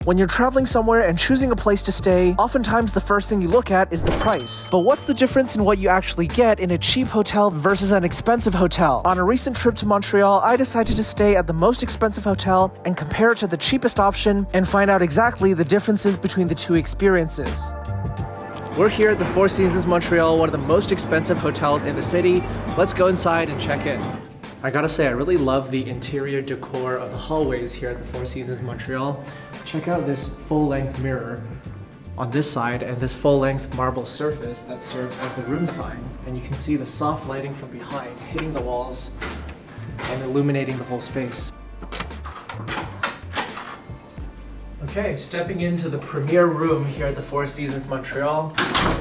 When you're traveling somewhere and choosing a place to stay, oftentimes the first thing you look at is the price. But what's the difference in what you actually get in a cheap hotel versus an expensive hotel? On a recent trip to Montreal, I decided to stay at the most expensive hotel and compare it to the cheapest option and find out exactly the differences between the two experiences. We're here at the Four Seasons Montreal, one of the most expensive hotels in the city. Let's go inside and check in. I gotta say, I really love the interior decor of the hallways here at the Four Seasons Montreal. Check out this full-length mirror on this side and this full-length marble surface that serves as the room sign. And you can see the soft lighting from behind hitting the walls and illuminating the whole space. Okay, stepping into the premier room here at the Four Seasons Montreal.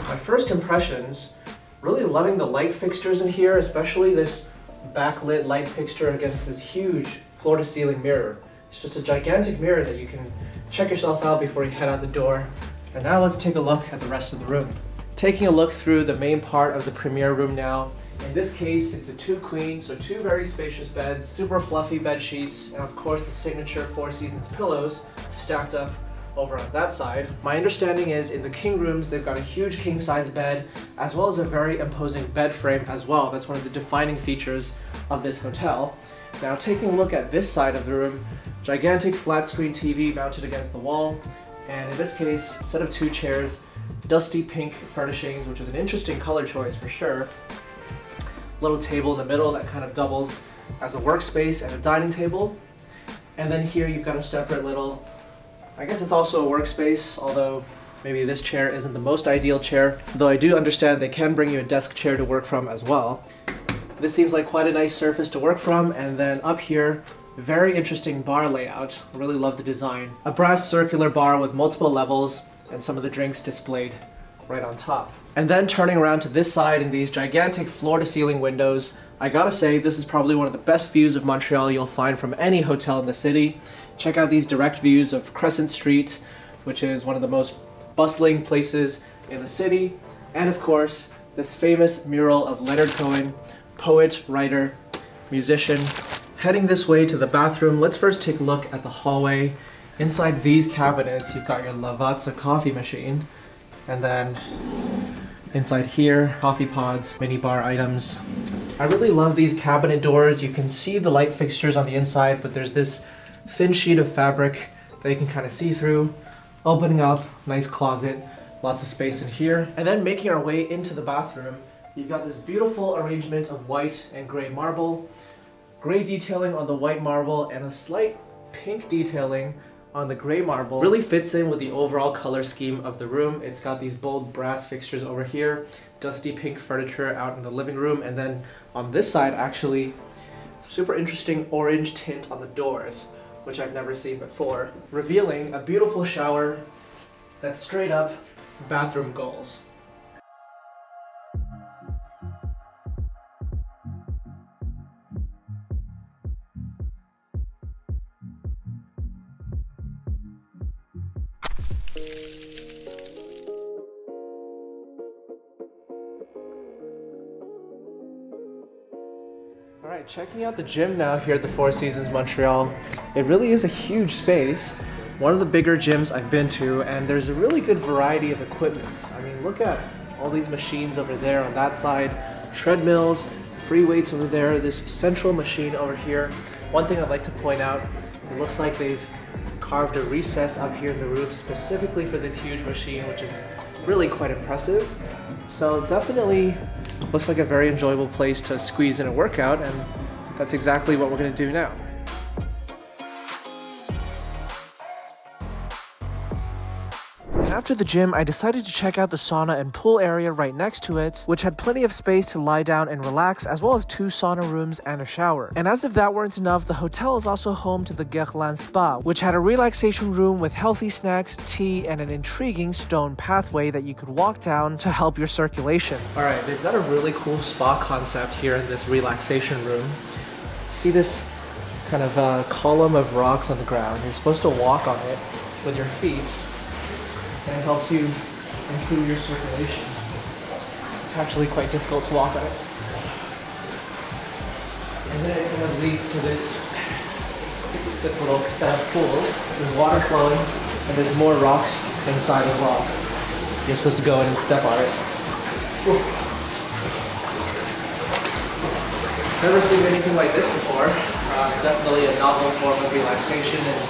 My first impressions, really loving the light fixtures in here, especially this backlit light fixture against this huge floor-to-ceiling mirror. It's just a gigantic mirror that you can check yourself out before you head out the door. And now let's take a look at the rest of the room. Taking a look through the main part of the premier room now. In this case, it's a 2-queen, so 2 very spacious beds, super fluffy bed sheets, and of course the signature Four Seasons pillows stacked up over on that side. My understanding is in the king rooms, they've got a huge king-size bed, as well as a very imposing bed frame as well. That's one of the defining features of this hotel. Now taking a look at this side of the room, gigantic flat screen TV mounted against the wall, and in this case, set of 2 chairs, dusty pink furnishings, which is an interesting color choice for sure. Little table in the middle that kind of doubles as a workspace and a dining table. And then here you've got a separate little, I guess it's also a workspace, although maybe this chair isn't the most ideal chair, though I do understand they can bring you a desk chair to work from as well. This seems like quite a nice surface to work from, and then up here, very interesting bar layout. I really love the design. A brass circular bar with multiple levels and some of the drinks displayed right on top. And then turning around to this side in these gigantic floor-to-ceiling windows, I gotta say this is probably one of the best views of Montreal you'll find from any hotel in the city. Check out these direct views of Crescent Street, which is one of the most bustling places in the city. And of course, this famous mural of Leonard Cohen, poet, writer, musician. Heading this way to the bathroom, let's first take a look at the hallway. Inside these cabinets, you've got your Lavazza coffee machine. And then inside here, coffee pods, mini bar items. I really love these cabinet doors. You can see the light fixtures on the inside, but there's this thin sheet of fabric that you can kind of see through. Opening up, nice closet, lots of space in here. And then making our way into the bathroom, you've got this beautiful arrangement of white and gray marble, gray detailing on the white marble, and a slight pink detailing on the gray marble. Really fits in with the overall color scheme of the room. It's got these bold brass fixtures over here, dusty pink furniture out in the living room, and then on this side actually, super interesting orange tint on the doors, which I've never seen before, revealing a beautiful shower that's straight up bathroom goals. Alright, checking out the gym now here at the Four Seasons Montreal. It really is a huge space, one of the bigger gyms I've been to, and there's a really good variety of equipment. I mean, look at all these machines over there on that side, treadmills, free weights over there, this central machine over here. One thing I'd like to point out, it looks like they've carved a recess up here in the roof specifically for this huge machine, which is really quite impressive. So definitely looks like a very enjoyable place to squeeze in a workout, and that's exactly what we're going to do now. After the gym, I decided to check out the sauna and pool area right next to it, which had plenty of space to lie down and relax, as well as 2 sauna rooms and a shower. And as if that weren't enough, the hotel is also home to the Guerlain Spa, which had a relaxation room with healthy snacks, tea, and an intriguing stone pathway that you could walk down to help your circulation. Alright, they've got a really cool spa concept here in this relaxation room. See this kind of column of rocks on the ground? You're supposed to walk on it with your feet, and it helps you improve your circulation. It's actually quite difficult to walk on it. And then it kind of leads to this little set of pools. There's water flowing And there's more rocks inside as well. You're supposed to go in and step on it. Ooh. Never seen anything like this before. Definitely a novel form of relaxation and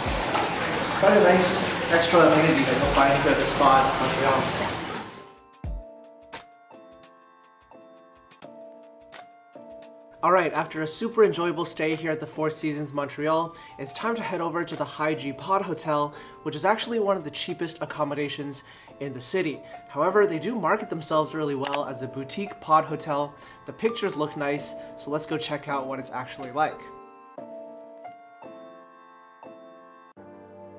quite a nice extra amenity that you'll find here at the spa in Montreal. Alright, after a super enjoyable stay here at the Four Seasons Montreal, it's time to head over to the High-G Pod Hotel, which is actually one of the cheapest accommodations in the city. However, they do market themselves really well as a boutique pod hotel. The pictures look nice, so let's go check out what it's actually like.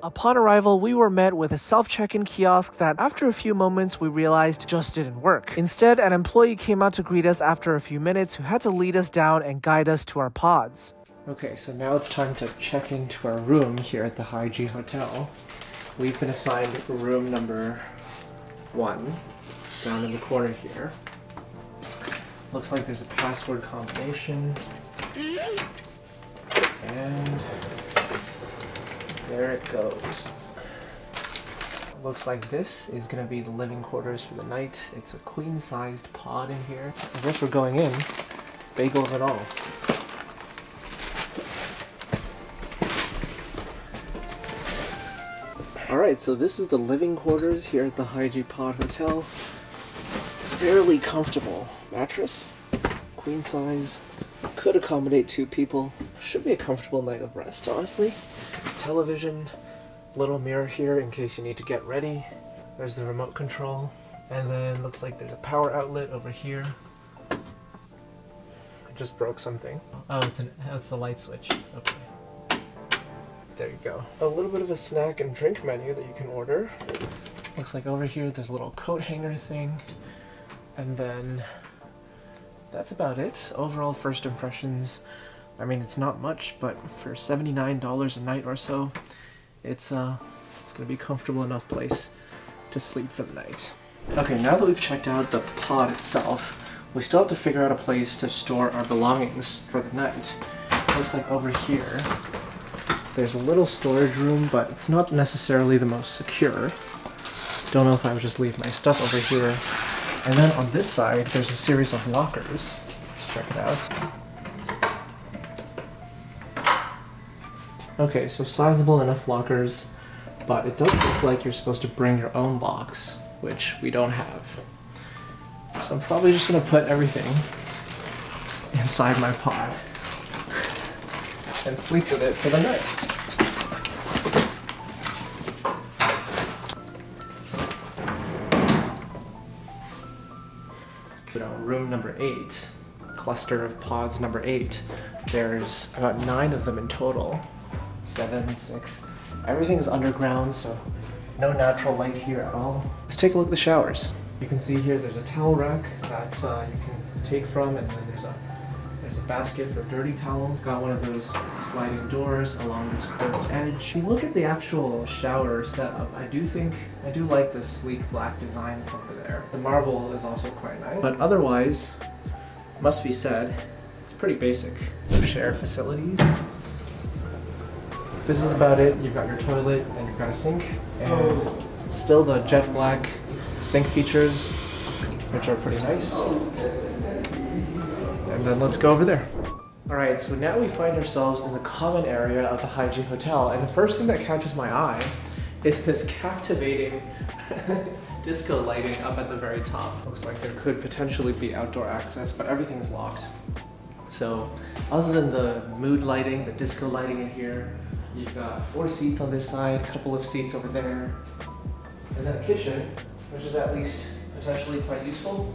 Upon arrival, we were met with a self-check-in kiosk that after a few moments we realized just didn't work. Instead, an employee came out to greet us after a few minutes who had to lead us down and guide us to our pods. Okay, so now it's time to check into our room here at the High-G Hotel. We've been assigned room number 1, down in the corner here. Looks like there's a password combination. And there it goes. Looks like this is gonna be the living quarters for the night. It's a queen-sized pod in here. I guess we're going in, bagels and all. Alright, so this is the living quarters here at the High-G Pod Hotel. Fairly comfortable mattress, queen size, could accommodate 2 people. Should be a comfortable night of rest, honestly. Television, little mirror here in case you need to get ready. There's the remote control, and then looks like there's a power outlet over here. I just broke something. Oh, it's the light switch. Okay. There you go. A little bit of a snack and drink menu that you can order. Looks like over here there's a little coat hanger thing, and then that's about it. Overall first impressions, I mean, it's not much, but for $79 a night or so, it's gonna be a comfortable enough place to sleep for the night. Okay, now that we've checked out the pod itself, we still have to figure out a place to store our belongings for the night. Looks like over here, there's a little storage room, but it's not necessarily the most secure. Don't know if I would just leave my stuff over here. And then on this side, there's a series of lockers. Let's check it out. Okay, so sizable enough lockers, but it does look like you're supposed to bring your own locks, which we don't have. So I'm probably just gonna put everything inside my pod and sleep with it for the night. Room number 8, cluster of pods number 8. There's about 9 of them in total. 7, 6. Everything's underground, so no natural light here at all. Let's take a look at the showers. You can see here there's a towel rack that you can take from, and then there's a basket for dirty towels. Got one of those sliding doors along this curved edge. If you look at the actual shower setup, I do like the sleek black design over there. The marble is also quite nice, but otherwise, must be said, it's pretty basic. Shared facilities. This is about it. You've got your toilet, and you've got a sink, and still the jet black sink features, which are pretty nice. And then let's go over there. Alright, so now we find ourselves in the common area of the High-G Hotel, and the first thing that catches my eye is this captivating disco lighting up at the very top. Looks like there could potentially be outdoor access, but everything's locked. So, other than the mood lighting, the disco lighting in here, you've got 4 seats on this side, a couple of seats over there, and then a kitchen, which is at least potentially quite useful.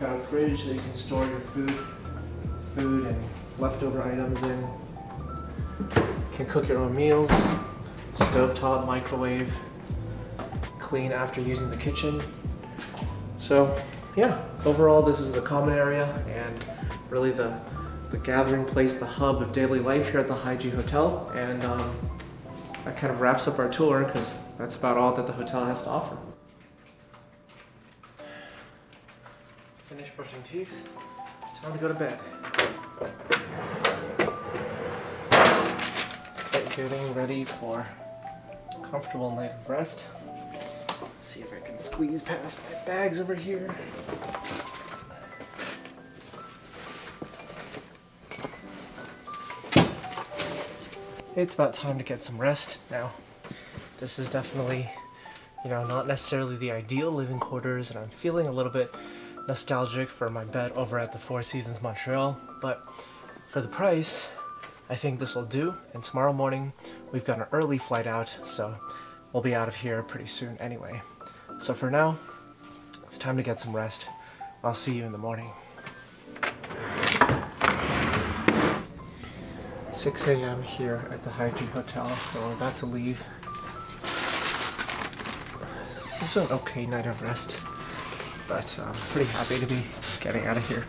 Got a fridge that you can store your food and leftover items in. You can cook your own meals, stovetop, microwave, clean after using the kitchen. So yeah, overall this is the common area and really the gathering place, the hub of daily life here at the High-G Hotel. And that kind of wraps up our tour because that's about all that the hotel has to offer. Finished brushing teeth. It's time to go to bed. Getting ready for comfortable night of rest. See if I can squeeze past my bags over here. It's about time to get some rest now. This is definitely, not necessarily the ideal living quarters, and I'm feeling a little bit nostalgic for my bed over at the Four Seasons Montreal, but for the price, I think this will do. And tomorrow morning, we've got an early flight out, so we'll be out of here pretty soon anyway. So for now, it's time to get some rest. I'll see you in the morning. 6 a.m. here at the Haiji Hotel, and we're about to leave. It was an okay night of rest, but I'm pretty happy to be getting out of here.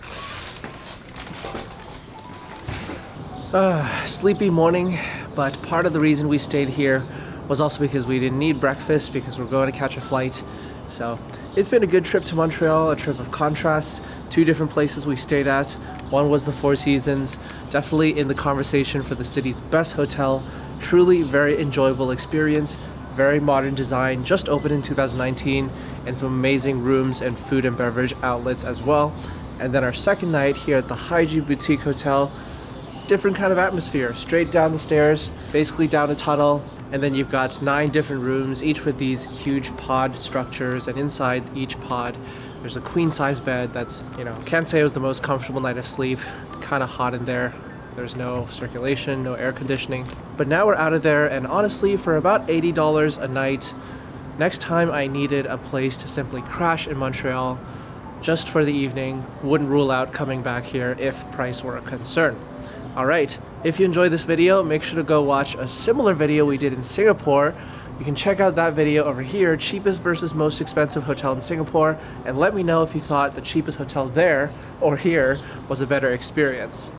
Sleepy morning, but part of the reason we stayed here was also because we didn't need breakfast because we're going to catch a flight. So it's been a good trip to Montreal, a trip of contrasts. 2 different places we stayed at. One was the Four Seasons, definitely in the conversation for the city's best hotel. Truly very enjoyable experience, very modern design, just opened in 2019, and some amazing rooms and food and beverage outlets as well. And then our second night here at the Haiji Boutique Hotel, different kind of atmosphere, straight down the stairs, basically down a tunnel, and then you've got 9 different rooms, each with these huge pod structures, and inside each pod there's a queen size bed that's, can't say it was the most comfortable night of sleep, kind of hot in there. There's no circulation, no air conditioning. But now we're out of there, and honestly, for about $80 a night, next time I needed a place to simply crash in Montreal just for the evening, wouldn't rule out coming back here if price were a concern. Alright, if you enjoyed this video, make sure to go watch a similar video we did in Singapore. You can check out that video over here, cheapest versus most expensive hotel in Singapore, and let me know if you thought the cheapest hotel there or here was a better experience.